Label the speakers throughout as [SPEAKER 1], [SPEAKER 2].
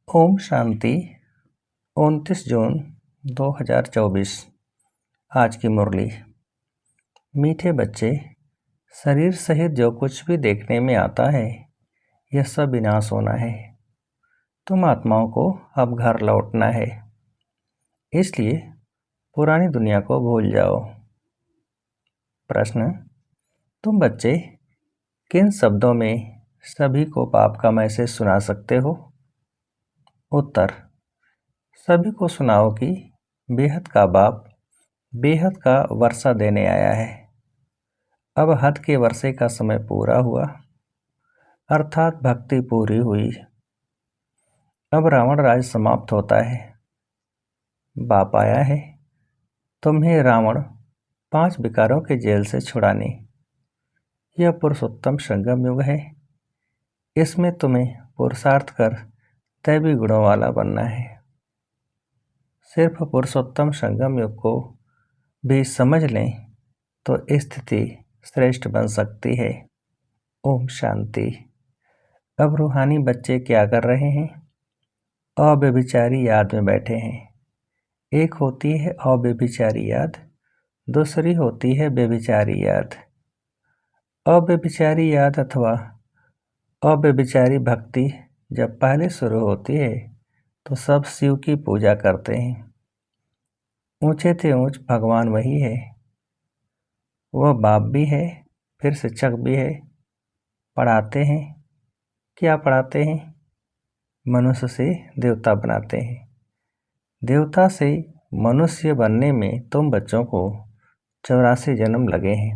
[SPEAKER 1] ओम शांति। 29 जून 2024। आज की मुरली। मीठे बच्चे, शरीर सहित जो कुछ भी देखने में आता है यह सब विनाश होना है। तुम आत्माओं को अब घर लौटना है, इसलिए पुरानी दुनिया को भूल जाओ। प्रश्न: तुम बच्चे किन शब्दों में सभी को पाप का मैसेज सुना सकते हो? उत्तर: सभी को सुनाओ कि बेहद का बाप बेहद का वर्षा देने आया है। अब हद के वर्षे का समय पूरा हुआ, अर्थात भक्ति पूरी हुई। अब रावण राज समाप्त होता है। बाप आया है तुम्हें रावण 5 विकारों के जेल से छुड़ाने। यह पुरुषोत्तम संगम युग है। इसमें तुम्हें पुरुषार्थ कर दैवी गुणों वाला बनना है। सिर्फ पुरुषोत्तम संगम युग को भी समझ लें तो स्थिति श्रेष्ठ बन सकती है। ओम शांति। अब रूहानी बच्चे क्या कर रहे हैं? अव्यभिचारी याद में बैठे हैं। एक होती है अव्यभिचारी याद, दूसरी होती है व्यभिचारी याद। अव्यभिचारी याद अथवा अव्यभिचारी भक्ति जब पहले शुरू होती है तो सब शिव की पूजा करते हैं। ऊंचे से ऊंच भगवान वही है। वह बाप भी है, फिर शिक्षक भी है। पढ़ाते हैं। क्या पढ़ाते हैं? मनुष्य से देवता बनाते हैं। देवता से मनुष्य बनने में तुम बच्चों को 84 जन्म लगे हैं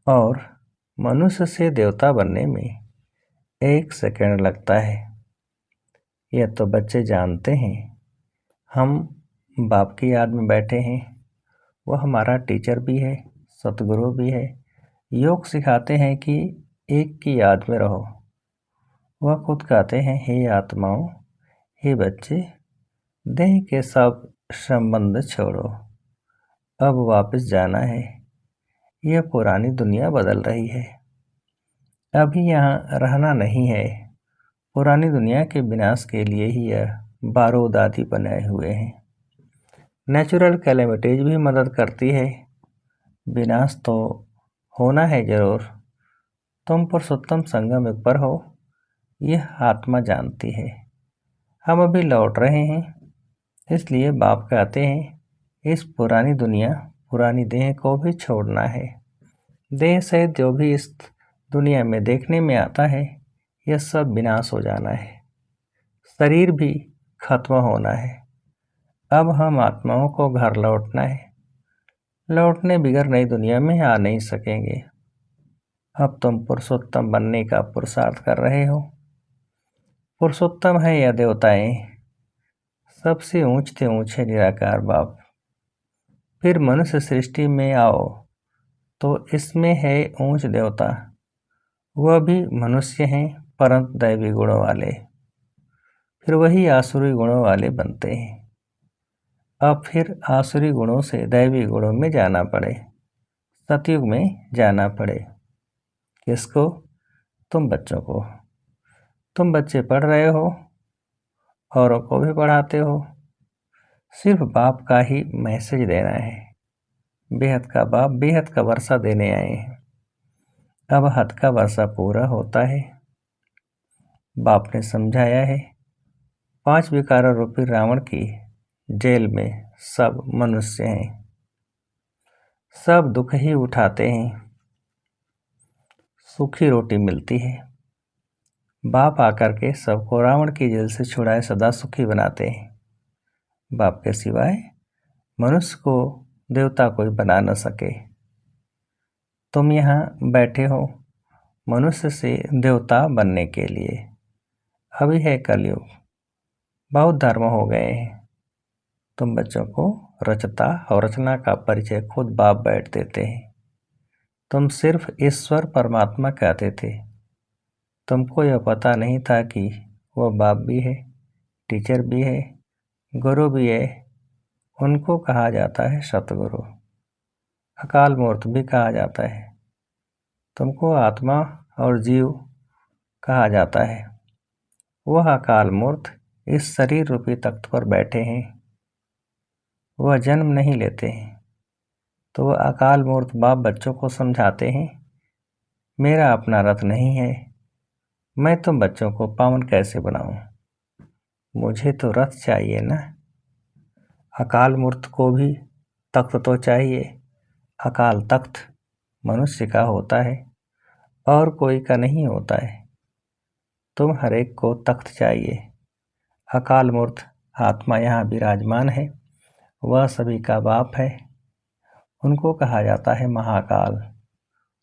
[SPEAKER 1] और मनुष्य से देवता बनने में 1 सेकंड लगता है। यह तो बच्चे जानते हैं। हम बाप की याद में बैठे हैं। वह हमारा टीचर भी है, सतगुरु भी है। योग सिखाते हैं कि एक की याद में रहो। वह खुद कहते हैं, हे आत्माओं, हे बच्चे, देह के सब संबंध छोड़ो, अब वापस जाना है। यह पुरानी दुनिया बदल रही है। अभी यहाँ रहना नहीं है। पुरानी दुनिया के विनाश के लिए ही यह बारूद आदि बनाए हुए हैं। नेचुरल कैलेमिटीज भी मदद करती है। विनाश तो होना है जरूर। तुम पुरुषोत्तम संगम युग पर हो, यह आत्मा जानती है। हम अभी लौट रहे हैं, इसलिए बाप कहते हैं इस पुरानी दुनिया, पुरानी देह को भी छोड़ना है। देह सहित जो भी इस दुनिया में देखने में आता है यह सब विनाश हो जाना है। शरीर भी खत्म होना है। अब हम आत्माओं को घर लौटना है। लौटने बिगर नई दुनिया में आ नहीं सकेंगे। अब तुम पुरुषोत्तम बनने का पुरुषार्थ कर रहे हो। पुरुषोत्तम है या देवताएं? सबसे ऊंचे ऊंचे निराकार बाप। फिर मनुष्य सृष्टि में आओ तो इसमें है ऊंच देवता। वह भी मनुष्य हैं परंतु दैवी गुणों वाले। फिर वही आसुरी गुणों वाले बनते हैं। अब फिर आसुरी गुणों से दैवी गुणों में जाना पड़े, सतयुग में जाना पड़े। किसको? तुम बच्चों को। तुम बच्चे पढ़ रहे हो, औरों को भी पढ़ाते हो। सिर्फ बाप का ही मैसेज देना है। बेहद का बाप बेहद का वर्षा देने आए हैं। अब हद का वर्षा पूरा होता है। बाप ने समझाया है 5 विकार रूपी रावण की जेल में सब मनुष्य हैं। सब दुख ही उठाते हैं। सूखी रोटी मिलती है। बाप आकर के सबको रावण की जेल से छुड़ाए सदा सुखी बनाते हैं। बाप के सिवाय मनुष्य को देवता कोई बना न सके। तुम यहाँ बैठे हो मनुष्य से देवता बनने के लिए। अभी है कलयुग, बहुत धर्म हो गए हैं। तुम बच्चों को रचता और रचना का परिचय खुद बाप बैठ देते हैं। तुम सिर्फ ईश्वर परमात्मा कहते थे। तुमको यह पता नहीं था कि वह बाप भी है, टीचर भी है, गुरु भी है। उनको कहा जाता है सतगुरु, अकाल मूर्त भी कहा जाता है। तुमको आत्मा और जीव कहा जाता है। वह अकाल मूर्त इस शरीर रूपी तख्त पर बैठे हैं। वह जन्म नहीं लेते हैं, तो वह अकाल मूर्त बाप बच्चों को समझाते हैं, मेरा अपना रथ नहीं है, मैं तुम बच्चों को पावन कैसे बनाऊं, मुझे तो रथ चाहिए ना। अकाल मूर्त को भी तख्त तो चाहिए। अकाल तख्त मनुष्य का होता है और कोई का नहीं होता है। तुम हर एक को तख्त चाहिए। अकाल मूर्त आत्मा यहाँ विराजमान है, वह सभी का बाप है। उनको कहा जाता है महाकाल।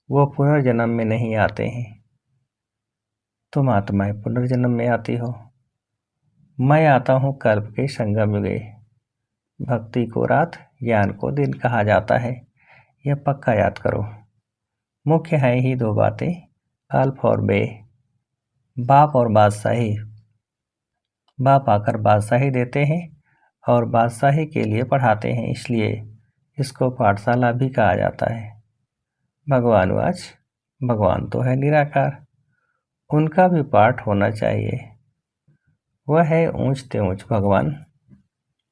[SPEAKER 1] वो पुनर्जन्म में नहीं आते हैं। तुम आत्माएं पुनर्जन्म में आती हो। मैं आता हूँ कल्प के संगम युगे। भक्ति को रात, ज्ञान को दिन कहा जाता है, यह पक्का याद करो। मुख्य है ही दो बातें, अल्फ और बे। बाप और बादशाही। बाप आकर बादशाही देते हैं और बादशाही के लिए पढ़ाते हैं, इसलिए इसको पाठशाला भी कहा जाता है। भगवानवाच, भगवान तो है निराकार, उनका भी पाठ होना चाहिए। वह है ऊंचते ऊंच भगवान,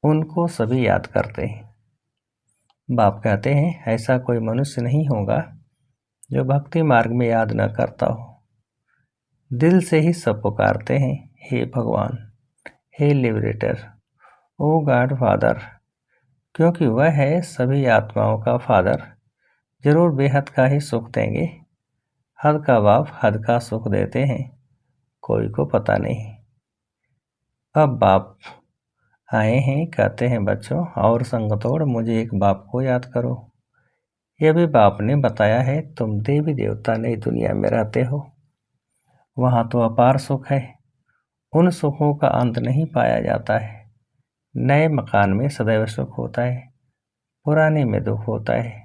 [SPEAKER 1] उनको सभी याद करते हैं। बाप कहते हैं ऐसा कोई मनुष्य नहीं होगा जो भक्ति मार्ग में याद न करता हो। दिल से ही सब पुकारते हैं, हे भगवान, हे लिबरेटर, ओ गॉड फादर, क्योंकि वह है सभी आत्माओं का फादर। जरूर बेहद का ही सुख देंगे। हद का बाप हद का सुख देते हैं, कोई को पता नहीं। अब बाप आए हैं, कहते हैं बच्चों और संग तोड़ मुझे एक बाप को याद करो। यह भी बाप ने बताया है, तुम देवी देवता नई दुनिया में रहते हो, वहाँ तो अपार सुख है। उन सुखों का अंत नहीं पाया जाता है। नए मकान में सदैव सुख होता है, पुराने में दुख होता है।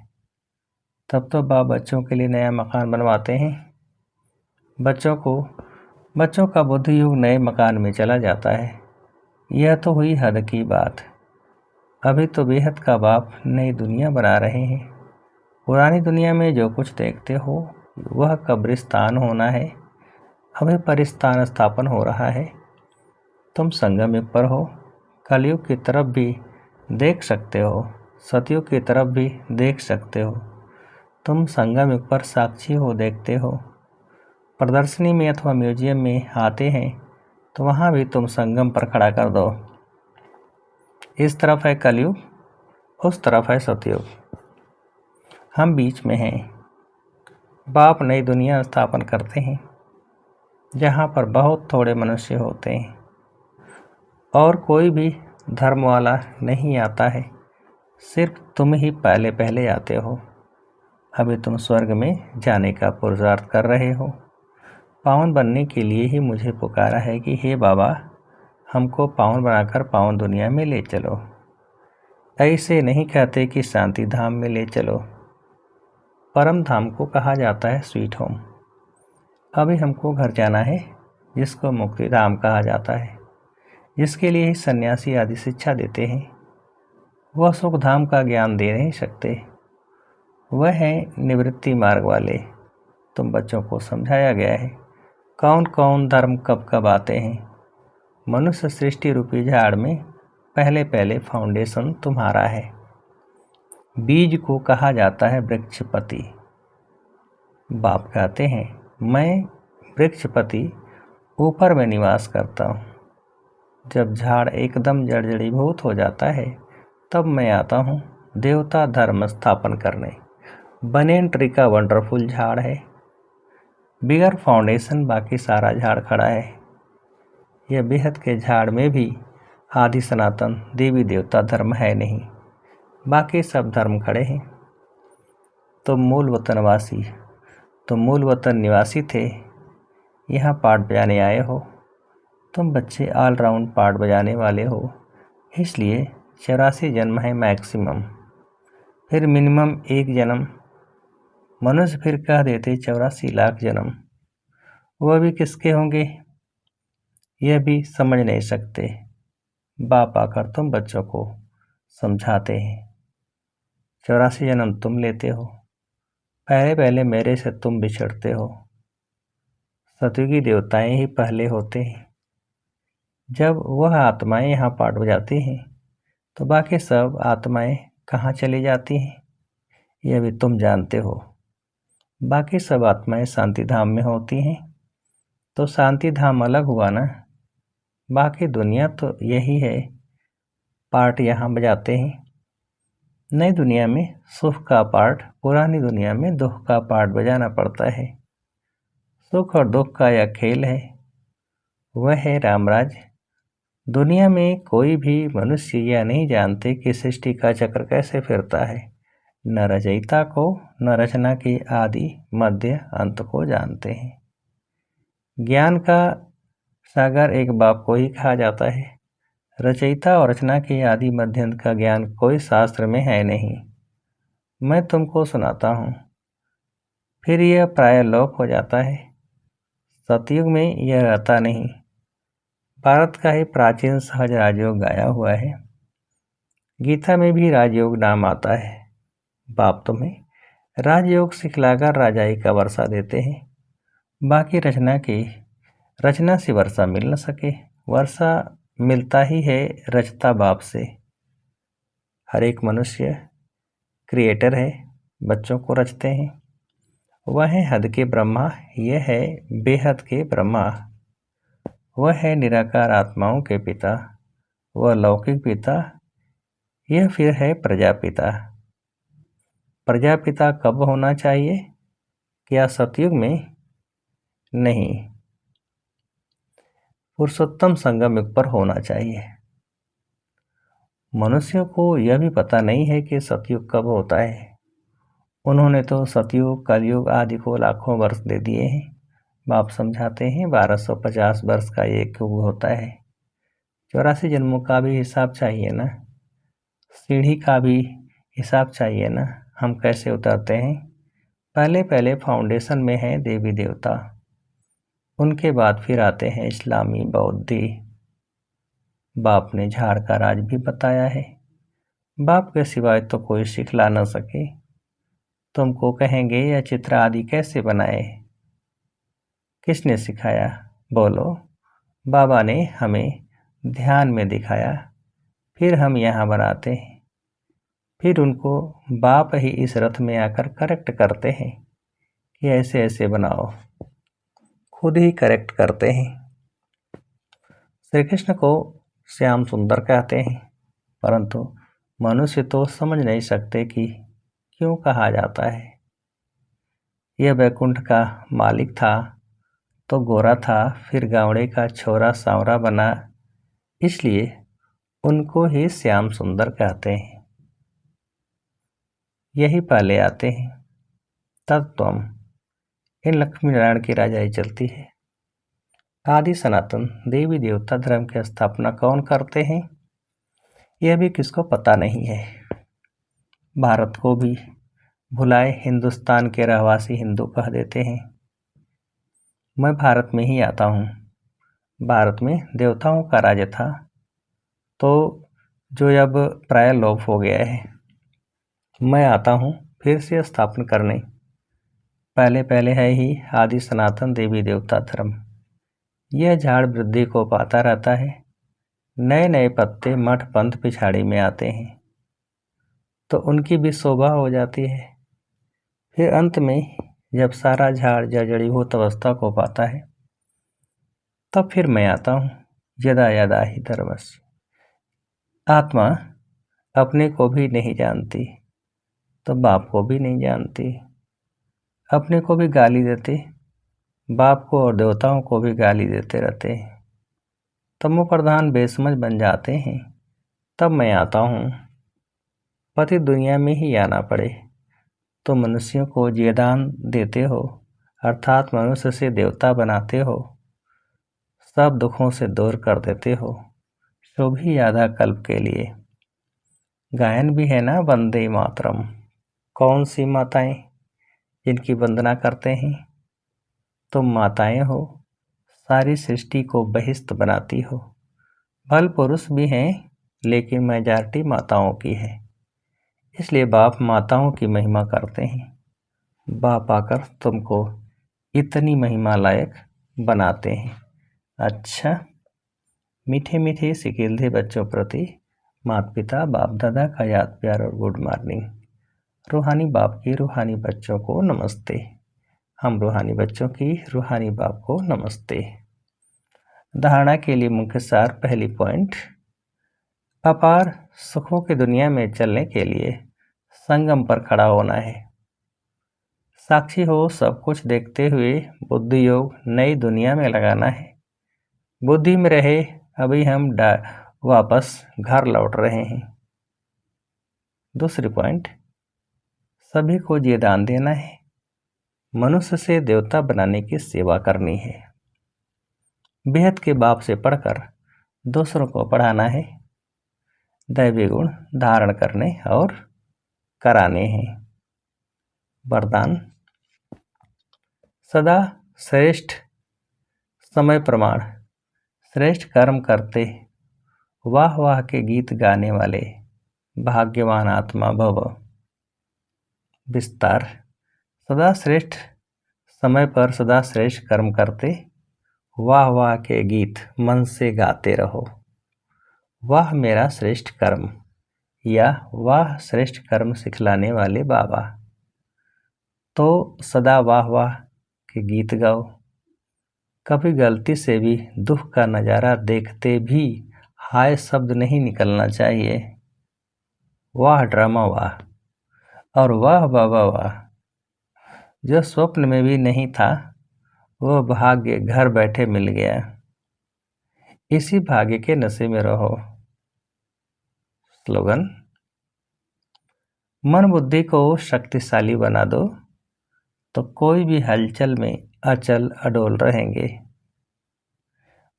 [SPEAKER 1] तब तो बाप बच्चों के लिए नया मकान बनवाते हैं। बच्चों का बुद्धि युग नए मकान में चला जाता है। यह तो हुई हद की बात। अभी तो बेहद का बाप नई दुनिया बना रहे हैं। पुरानी दुनिया में जो कुछ देखते हो वह कब्रिस्तान होना है। अभी परिस्तान स्थापन हो रहा है। तुम संगम युग पर हो, कलयुग की तरफ भी देख सकते हो, सतयुग की तरफ भी देख सकते हो। तुम संगम युग पर साक्षी हो, देखते हो। प्रदर्शनी में अथवा म्यूजियम में आते हैं तो वहाँ भी तुम संगम पर खड़ा कर दो। इस तरफ है कलयुग, उस तरफ है सतयुग, हम बीच में हैं। बाप नई दुनिया स्थापन करते हैं जहाँ पर बहुत थोड़े मनुष्य होते हैं और कोई भी धर्म वाला नहीं आता है। सिर्फ तुम ही पहले पहले आते हो। अभी तुम स्वर्ग में जाने का पुरुषार्थ कर रहे हो। पावन बनने के लिए ही मुझे पुकारा है कि हे बाबा, हमको पावन बनाकर पावन दुनिया में ले चलो। ऐसे नहीं कहते कि शांति धाम में ले चलो। परम धाम को कहा जाता है स्वीट होम। अभी हमको घर जाना है, जिसको मुक्ति धाम कहा जाता है, जिसके लिए ही सन्यासी आदि शिक्षा देते हैं। वह सुख धाम का ज्ञान दे नहीं सकते। वह है निवृत्ति मार्ग वाले। तुम बच्चों को समझाया गया है कौन कौन धर्म कब कब आते हैं। मनुष्य सृष्टि रूपी झाड़ में पहले पहले फाउंडेशन तुम्हारा है। बीज को कहा जाता है वृक्षपति। बाप कहते हैं मैं वृक्षपति ऊपर में निवास करता हूँ। जब झाड़ एकदम जर्जरीभूत हो जाता है तब मैं आता हूँ देवता धर्म स्थापन करने। बनेन ट्री का वंडरफुल झाड़ है, बिगर फाउंडेशन बाकी सारा झाड़ खड़ा है। यह बेहद के झाड़ में भी आदि सनातन देवी देवता धर्म है नहीं, बाकी सब धर्म खड़े हैं। तुम मूल वतन निवासी थे, यहाँ पाठ बजाने आए हो। तुम बच्चे ऑलराउंड पाठ बजाने वाले हो, इसलिए 84 जन्म है मैक्सिमम, फिर मिनिमम एक जन्म। मनुष्य फिर कह देते 84 लाख जन्म, वह भी किसके होंगे यह भी समझ नहीं सकते। बाप आकर तुम बच्चों को समझाते हैं 84 जन्म तुम लेते हो, पहले पहले मेरे से तुम बिछड़ते हो। सतयुगी देवताएं ही पहले होते हैं, जब वह आत्माएं यहाँ पाठ बजाती हैं तो बाकी सब आत्माएं कहाँ चली जाती हैं, यह भी तुम जानते हो। बाकी सब आत्माएं शांति धाम में होती हैं, तो शांति धाम अलग हुआ ना। बाकी दुनिया तो यही है, पार्ट यहाँ बजाते हैं। नई दुनिया में सुख का पार्ट, पुरानी दुनिया में दुख का पार्ट बजाना पड़ता है। सुख और दुख का यह खेल है, वह है रामराज। दुनिया में कोई भी मनुष्य यह नहीं जानते कि सृष्टि का चक्र कैसे फिरता है। न रचयिता को न रचना के आदि मध्य अंत को जानते हैं। ज्ञान का सागर एक बाप को ही कहा जाता है। रचयिता और रचना के आदि मध्य अंत का ज्ञान कोई शास्त्र में है नहीं। मैं तुमको सुनाता हूँ, फिर यह प्राय लोप हो जाता है। सतयुग में यह रहता नहीं। भारत का ही प्राचीन सहज राजयोग गाया हुआ है। गीता में भी राजयोग नाम आता है। बाप तुम्हें राजयोग सिखलाकर राजाई का वर्षा देते हैं। बाकी रचना से वर्षा मिल न सके। वर्षा मिलता ही है रचता बाप से। हर एक मनुष्य क्रिएटर है, बच्चों को रचते हैं। वह है हद के ब्रह्मा, यह है बेहद के ब्रह्मा। वह है निराकार आत्माओं के पिता, वह लौकिक पिता, यह फिर है प्रजापिता। प्रजापिता कब होना चाहिए? क्या सतयुग में? नहीं, पुरुषोत्तम संगम युग पर होना चाहिए। मनुष्यों को यह भी पता नहीं है कि सतयुग कब होता है। उन्होंने तो सतयुग कलयुग आदि को लाखों वर्ष दे दिए हैं। बाप समझाते हैं 1250 वर्ष का एक युग होता है। 84 जन्मों का भी हिसाब चाहिए ना, सीढ़ी का भी हिसाब चाहिए ना। हम कैसे उतरते हैं? पहले फाउंडेशन में है देवी देवता, उनके बाद फिर आते हैं इस्लामी बौद्धी। बाप ने झाड़ का राज भी बताया है। बाप के सिवाय तो कोई सिखला न सके। तुमको कहेंगे यह चित्र आदि कैसे बनाए, किसने सिखाया? बोलो। बाबा ने हमें ध्यान में दिखाया, फिर हम यहाँ बनाते हैं। फिर उनको बाप ही इस रथ में आकर करेक्ट करते हैं कि ऐसे ऐसे बनाओ, खुद ही करेक्ट करते हैं। श्री कृष्ण को श्याम सुंदर कहते हैं, परंतु मनुष्य तो समझ नहीं सकते कि क्यों कहा जाता है। यह वैकुंठ का मालिक था तो गोरा था, फिर गावड़े का छोरा सांवरा बना, इसलिए उनको ही श्याम सुंदर कहते हैं। यही पहले आते हैं, तब तुम इन लक्ष्मी नारायण की राजाई चलती है। आदि सनातन देवी देवता धर्म की स्थापना कौन करते हैं, यह भी किसको पता नहीं है। भारत को भी भुलाए हिंदुस्तान के रहवासी हिंदू कह देते हैं। मैं भारत में ही आता हूँ। भारत में देवताओं का राज्य था, तो जो अब प्राय लोप हो गया है। मैं आता हूँ फिर से स्थापना करने। पहले है ही आदि सनातन देवी देवता धर्म। यह झाड़ वृद्धि को पाता रहता है। नए नए पत्ते मठ पंथ पिछाड़ी में आते हैं तो उनकी भी शोभा हो जाती है। फिर अंत में जब सारा झाड़ जड़ीभूत अवस्था को पाता है, तब फिर मैं आता हूँ। यदा यदा ही धर्मस्य। आत्मा अपने को भी नहीं जानती तो बाप को भी नहीं जानती। अपने को भी गाली देते, बाप को और देवताओं को भी गाली देते रहते हैं। तमो प्रधान बेसमझ बन जाते हैं। तब मैं आता हूँ। पति दुनिया में ही आना पड़े तो मनुष्यों को जीदान देते हो, अर्थात मनुष्य से देवता बनाते हो, सब दुखों से दूर कर देते हो, सो भी आधा कल्प के लिए। गायन भी है ना, वंदे मातरम। कौन सी माताएं जिनकी वंदना करते हैं? तुम माताएं हो, सारी सृष्टि को बहिष्ट बनाती हो। भल पुरुष भी हैं, लेकिन मेजॉरिटी माताओं की है, इसलिए बाप माताओं की महिमा करते हैं। बाप आकर तुमको इतनी महिमा लायक बनाते हैं। अच्छा, मीठे मीठे सिकीलधे बच्चों प्रति माता पिता बाप दादा का याद प्यार और गुड मॉर्निंग। रूहानी बाप की रूहानी बच्चों को नमस्ते। हम रूहानी बच्चों की रूहानी बाप को नमस्ते। धारणा के लिए मुख्य सार। पहली पॉइंट, अपार सुखों की दुनिया में चलने के लिए संगम पर खड़ा होना है। साक्षी हो सब कुछ देखते हुए बुद्धि योग नई दुनिया में लगाना है। बुद्धि में रहे अभी हम वापस घर लौट रहे हैं। दूसरी पॉइंट, सभी को ये दान देना है। मनुष्य से देवता बनाने की सेवा करनी है। बेहद के बाप से पढ़कर दूसरों को पढ़ाना है। दैवी गुण धारण करने और कराने हैं। वरदान, सदा श्रेष्ठ समय प्रमाण श्रेष्ठ कर्म करते वाह वाह के गीत गाने वाले भाग्यवान आत्मा भव। विस्तार, सदा श्रेष्ठ समय पर सदा श्रेष्ठ कर्म करते वाह वाह के गीत मन से गाते रहो। वाह मेरा श्रेष्ठ कर्म या वाह श्रेष्ठ कर्म सिखलाने वाले बाबा। तो सदा वाह वाह के गीत गाओ। कभी गलती से भी दुख का नज़ारा देखते भी हाय शब्द नहीं निकलना चाहिए। वाह ड्रामा वाह और वाह बाबा वाह। जो स्वप्न में भी नहीं था वह भाग्य घर बैठे मिल गया। इसी भाग्य के नशे में रहो। स्लोगन, मन बुद्धि को शक्तिशाली बना दो तो कोई भी हलचल में अचल अडोल रहेंगे।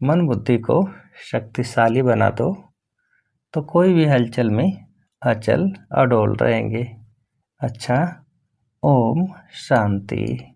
[SPEAKER 1] मन बुद्धि को शक्तिशाली बना दो तो कोई भी हलचल में अचल अडोल रहेंगे। अच्छा, ओम शांति।